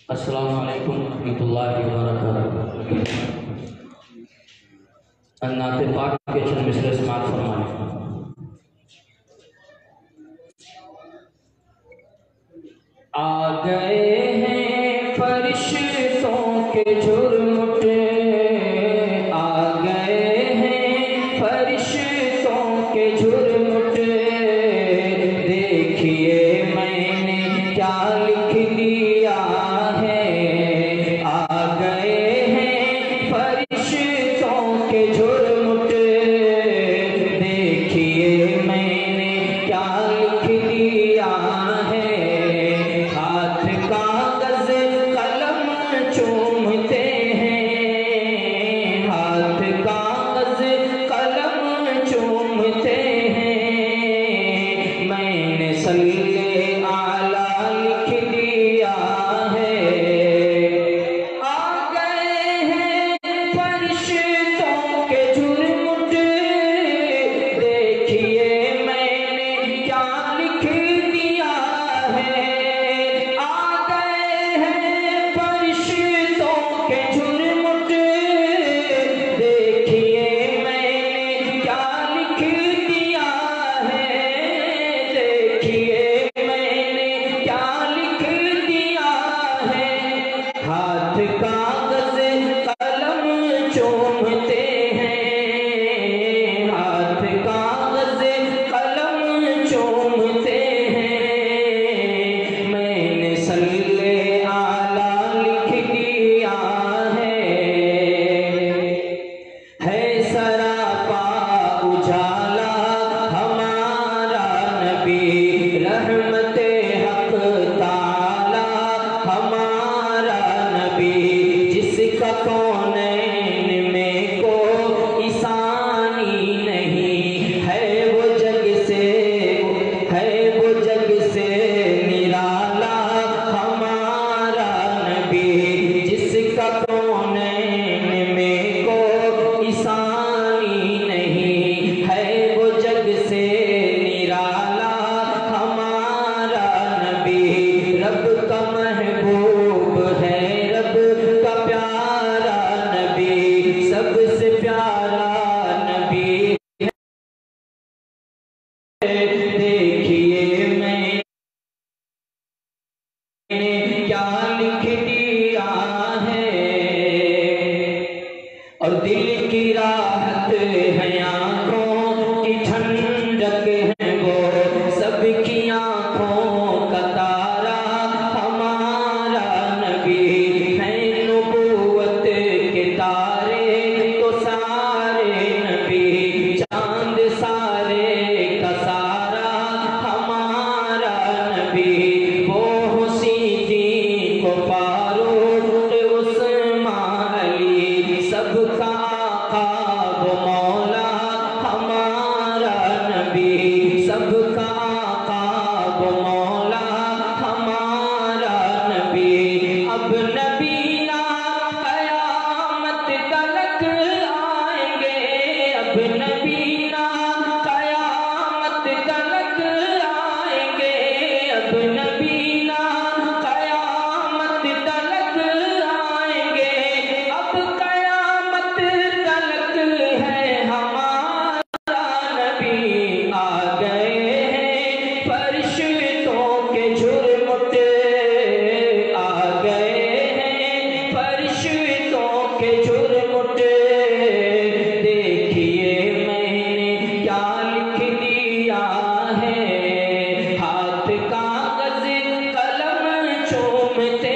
السلام علیکم ورحمۃ اللہ وبرکاتہ۔ نعت پاک کے چند مصرع سماعت فرمائیں۔ آ گئے ہیں فرشتوں کے جھرمٹ، آ گئے ہیں فرشتوں کے جھرمٹ، دیکھیے میں نے کیا لکھ دیا ہے۔ آ گئے ہیں فرشتوں کے جھرمٹ، دیکھیے میں نے کیا لکھ دیا ہے۔ ہاتھ کاغذ قلم چومتے ہیں، ہاتھ کاغذ قلم چومتے ہیں، میں نے صلی اعلیٰ لکھ دیا ہے۔ آ گئے ہیں فرشتوں کے جھرمٹ، دیکھیے میں نے کیا لکھ دیا ہے۔ آ گئے ہیں فرشتوں کے جھرمٹ، دیکھیے میں نے کیا لکھ دیا ہے۔ دیکھیے میں نے کیا لکھ دیا ہے۔ ہاتھ کاغذ قلم چومتے ہیں، ہاتھ کاغذ قلم چومتے ہیں، میں نے صلی اعلیٰ لکھ دیا ہے سراپا اجالا ہمارا نبی، رحمت حق تعالی ہمارا نبی، جس کا کونین میں کوئی ثانی نہیں ہے، وہ جگ سے نرالا ہمارا نبی، جس کا کونین میں کوئی ثانی نہیں ہے، وہ جگ سے نرالا ہمارا نبی۔ رب کا محبوب ہے، رب کا پیارا نبی، سب سے پیارا نبی ہے۔ دیکھیے میں نے کیا لکھ دیا ہے، اور دل کی راحت ہے، آنکھوں کی ٹھنڈک ہے، وہ سب کی آنکھوں کا تارا ہمارا نبی ہے۔ نبوت کے تارے تو سارے نبی، چاند سارے کا سارا ہمارا نبی، وہ صدیق کو فاروق عثمان علی، سب کا آقا وہ مولا ہمارا نبی، سب کا آقا وہ مولا ہمارا نبی۔ اب نبینا قیامت تلک آئیں گے، اب نبینا قیامت تلک آئیں گے، اب نبینا قیامت تلک آئیں گے، اب قیامت تلک ہے ہمارا نبی۔ آ گئے ہیں فرشتوں کے جھرمٹ، آ گئے ہیں فرشتوں کے جھرمٹ، دیکھیے میں نے کیا لکھ دیا ہے۔ ہاتھ کاغذ قلم چومتے